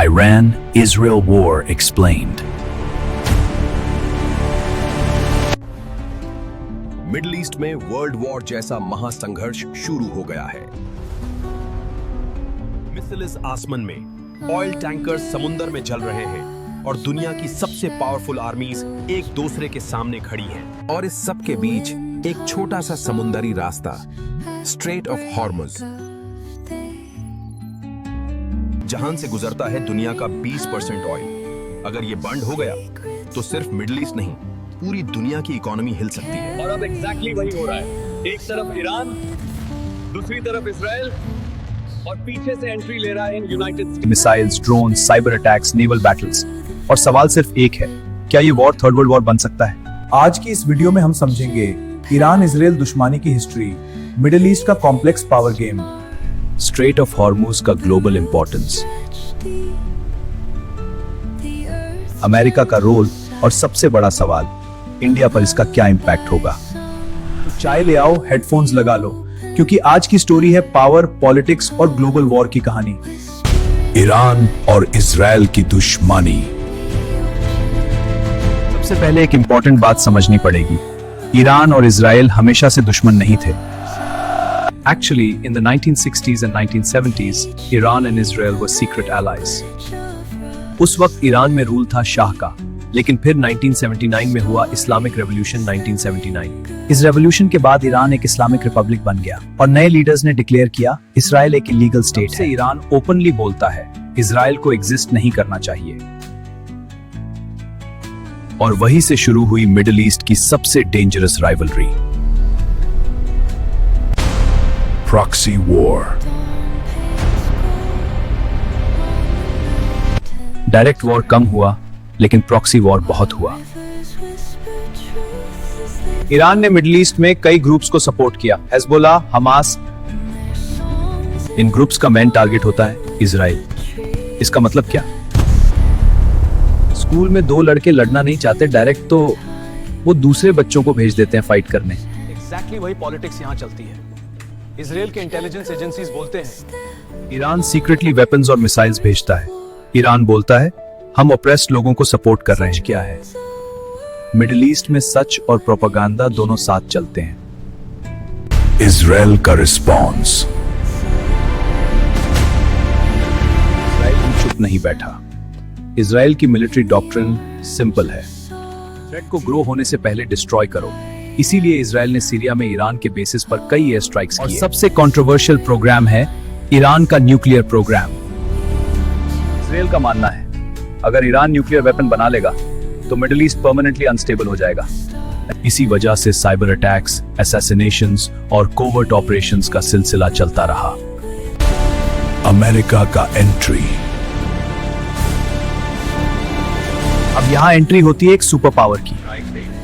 Iran-Israel War explained. Middle east में world war जैसा महासंघर्ष शुरू हो गया है। मिसाइल्स आसमान में, ऑयल टैंकर्स समुद्र में जल रहे हैं और दुनिया की सबसे पावरफुल आर्मीज एक दूसरे के सामने खड़ी हैं। और इस सब के बीच एक छोटा सा समुद्री रास्ता, स्ट्रेट ऑफ हॉर्मुज, जहां से गुजरता है दुनिया का 20% ऑयल। अगर ये बंद हो गया तो सिर्फ मिडिल ईस्ट नहीं, पूरी दुनिया की इकोनॉमी हिल सकती है। और अब एग्जैक्टली वही हो रहा है। एक तरफ ईरान, दूसरी तरफ इजराइल, और पीछे से एंट्री ले रहा है United states. Missiles, drones, cyber attacks, naval battles, और सवाल सिर्फ एक है, क्या ये वॉर थर्ड वर्ल्ड वॉर बन सकता है? आज की इस वीडियो में हम समझेंगे ईरान इजराइल दुश्मनी की हिस्ट्री, मिडिल ईस्ट का complex power game, straight of Hormuz का ग्लोबल इंपॉर्टेंस, अमेरिका का रोल, और सबसे बड़ा सवाल, इंडिया पर इसका क्या इंपैक्ट होगा। तो चाय ले आओ, हेडफोन्स लगा लो, क्योंकि आज की स्टोरी है पावर, पॉलिटिक्स और ग्लोबल वॉर की कहानी। ईरान और इजराइल की दुश्मनी। सबसे पहले एक इंपॉर्टेंट बात समझनी पड़ेगी, ईरान और इजराइल हमेशा से दुश्मन नहीं थे। Actually, in the 1960s and 1970s, Iran and Israel were secret allies. उस वक्त ईरान में रूल था शाह का, लेकिन फिर 1979 में हुआ इस्लामिक रेवोल्यूशन 1979। इस रेवोल्यूशन के बाद ईरान एक इस्लामिक रिपब्लिक बन गया और नए लीडर्स ने डिक्लेयर किया इजराइल एक इलीगल स्टेट है। ईरान ओपनली बोलता है इजराइल को एग्जिस्ट नहीं करना चाहिए। और वहीं से शुरू हुई मिडिल ईस्ट की सबसे dangerous rivalry, Proxy war. Direct war कम हुआ, लेकिन प्रॉक्सी वॉर बहुत हुआ। ईरान ने मिडिल ईस्ट में कई ग्रुप्स को सपोर्ट किया, हेजबोला, हमास। इन ग्रुप्स का मेन टारगेट होता है इजराइल। इसका मतलब क्या? स्कूल में दो लड़के लड़ना नहीं चाहते डायरेक्ट, तो वो दूसरे बच्चों को भेज देते हैं फाइट करने। एग्जैक्टली वही पॉलिटिक्स यहाँ चलती है। इजराइल के इंटेलिजेंस एजेंसीज बोलते हैं ईरान सीक्रेटली वेपन्स और मिसाइल्स भेजता है। ईरान बोलता है हम ऑप्रेस्ड लोगों को सपोर्ट कर रहे हैं। क्या है? मिडिल ईस्ट में सच और प्रोपेगेंडा दोनों साथ चलते हैं। इजराइल का रिस्पॉन्स। इजराइल चुप नहीं बैठा। इजराइल की मिलिट्री डॉक्ट्रिन सिंपल है, थ्रेट को ग्रो होने से पहले डिस्ट्रॉय करो। इसीलिए इजराइल ने सीरिया में ईरान के बेसिस पर कई एयर स्ट्राइक्स किए। और सबसे कंट्रोवर्शियल प्रोग्राम है ईरान का न्यूक्लियर प्रोग्राम। इजराइल का मानना है अगर ईरान न्यूक्लियर वेपन बना लेगा तो मिडिल ईस्ट परमानेंटली अनस्टेबल हो जाएगा। इसी वजह से साइबर अटैक्स, असैसिनेशंस और कोवर्ट ऑपरेशंस का सिलसिला चलता रहा। अमेरिका का एंट्री। अब यहाँ एंट्री होती है एक सुपर पावर की।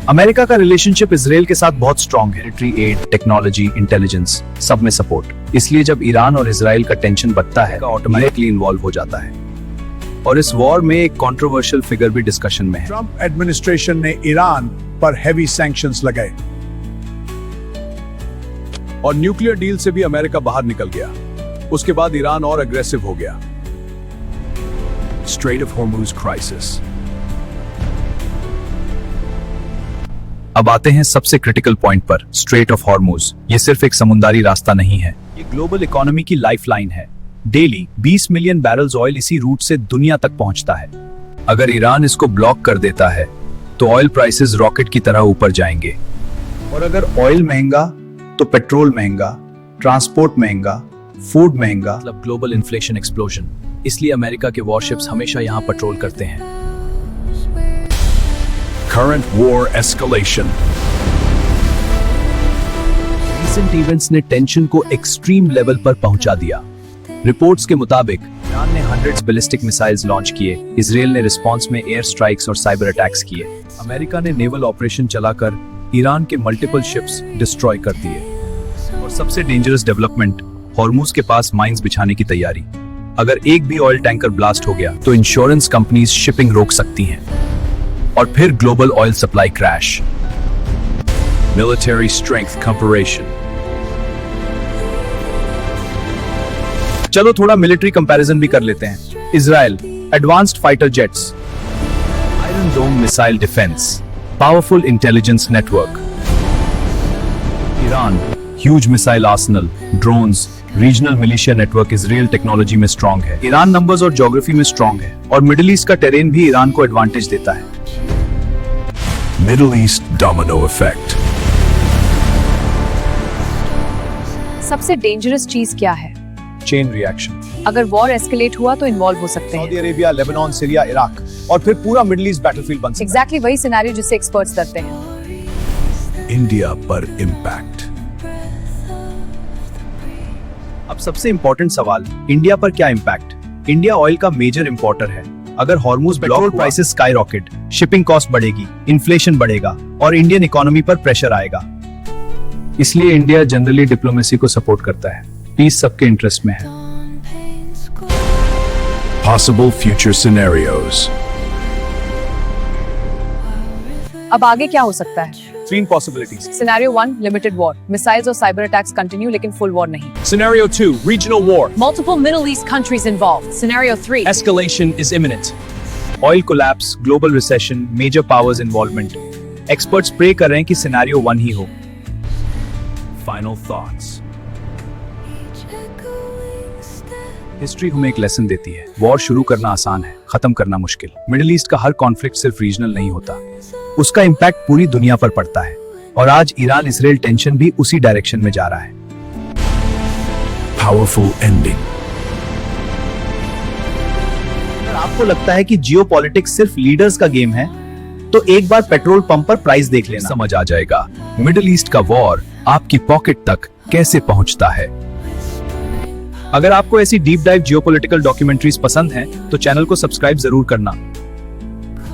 अमेरिका का रिलेशनशिप इजराइल के साथ बहुत स्ट्रॉन्ग है। मिलिट्री एड, टेक्नोलॉजी, इंटेलिजेंस, सब में सपोर्ट। इसलिए जब ईरान और इजराइल का टेंशन बढ़ता है, ऑटोमेटिकली इन्वॉल्व हो जाता है। और इस वॉर में एक कंट्रोवर्शियल फिगर भी डिस्कशन में है। ट्रंप एडमिनिस्ट्रेशन ने ईरान पर हेवी सैंक्शंस लगाए और न्यूक्लियर डील से भी अमेरिका बाहर निकल गया। उसके बाद ईरान और अग्रेसिव हो गया। Straight of Hormuz crisis. अब आते हैं सबसे क्रिटिकल पॉइंट पर, स्ट्रेट ऑफ हॉर्मुज। ये सिर्फ एक समुद्री रास्ता नहीं है, ये ग्लोबल इकोनॉमी की लाइफलाइन है। डेली 20 मिलियन बैरल्स ऑयल इसी रूट से दुनिया तक पहुंचता है। अगर ईरान इसको ब्लॉक कर देता है तो ऑयल प्राइसेस रॉकेट की तरह ऊपर जाएंगे। और अगर ऑयल महंगा तो पेट्रोल महंगा, ट्रांसपोर्ट महंगा, फूड महंगा, मतलब ग्लोबल इन्फ्लेशन एक्सप्लोजन। इसलिए अमेरिका के वॉरशिप्स हमेशा यहाँ पेट्रोल करते हैं। Current war escalation. Recent events ने टेंशन को एक्सट्रीम लेवल पर पहुंचा दिया। रिपोर्ट्स के मुताबिक ईरान ने हंड्रेड्स बैलिस्टिक मिसाइल्स लॉन्च किए, इजराइल ने रिस्पांस में एयर स्ट्राइक्स और साइबर अटैक्स किए। अमेरिका ने नेवल ऑपरेशन चलाकर ईरान के मल्टीपल शिप्स डिस्ट्रॉय कर दिए। और सबसे डेंजरस डेवलपमेंट, हॉर्मुज के पास माइंस बिछाने की तैयारी। अगर एक भी ऑयल टैंकर ब्लास्ट हो गया तो इंश्योरेंस कंपनीज शिपिंग रोक सकती हैं। और फिर global oil supply crash. Military strength comparison. चलो थोड़ा मिलिट्री कंपैरिजन भी कर लेते हैं। Israel advanced fighter jets, Iron Dome missile defense, powerful intelligence network. Iran, huge missile arsenal, drones, regional militia network Israel technology में स्ट्रांग है। Iran numbers और geography में स्ट्रांग है और मिडिल ईस्ट का टेरेन भी ईरान को एडवांटेज देता है। Middle East domino effect. सबसे डेंजरस चीज क्या है? Chain reaction. अगर वॉर एस्केलेट हुआ तो इन्वॉल्व हो सकते सऊदी हैं। अरेबिया, लेबनान, सीरिया, इराक और फिर पूरा मिडिल ईस्ट बैटलफील्ड बन सकता एग्जैक्टली वही सिनेरियो जिससे एक्सपर्ट्स डरते हैं। India पर impact. अब सबसे इंपॉर्टेंट सवाल, इंडिया पर क्या इम्पैक्ट? इंडिया ऑयल का मेजर इंपोर्टर है। अगर Hormuz petrol prices sky rocket, shipping cost बढ़ेगी, इन्फ्लेशन बढ़ेगा और इंडियन इकोनॉमी पर प्रेशर आएगा। इसलिए इंडिया जनरली डिप्लोमेसी को सपोर्ट करता है। पीस सबके इंटरेस्ट में है। Possible future scenarios. अब आगे क्या हो सकता है? 3 possibilities. Scenario 1 limited war, missiles और साइबर अटैक्स कंटिन्यू लेकिन फुल वॉर नहीं। Scenario 2, regional war. Multiple Middle East countries involved. Scenario 3 Escalation is imminent. Oil collapse, global recession, major powers involvement. Experts pray कर रहे हैं कि scenario 1 ही हो। Final thoughts. History हमें एक लेसन देती है। वॉर शुरू करना आसान है, खत्म करना मुश्किल। मिडिल ईस्ट का हर कॉन्फ्लिक्ट सिर्फ रीजनल नहीं होता, उसका इम्पैक्ट पूरी दुनिया पर पड़ता है। और आज ईरान इसराइल टेंशन भी उसी डायरेक्शन में जा रहा है। Powerful ending. अगर आपको लगता है कि जियोपॉलिटिक्स सिर्फ लीडर्स का गेम है, तो एक बार पेट्रोल पंप पर प्राइस देख लेना। समझ आ जाएगा मिडिल ईस्ट का वॉर आपकी पॉकेट तक कैसे पहुंचता है। अगर आपको ऐसी डीप डाइव जियोपॉलिटिकल डॉक्यूमेंट्रीज पसंद हैं, तो चैनल को सब्सक्राइब जरूर करना।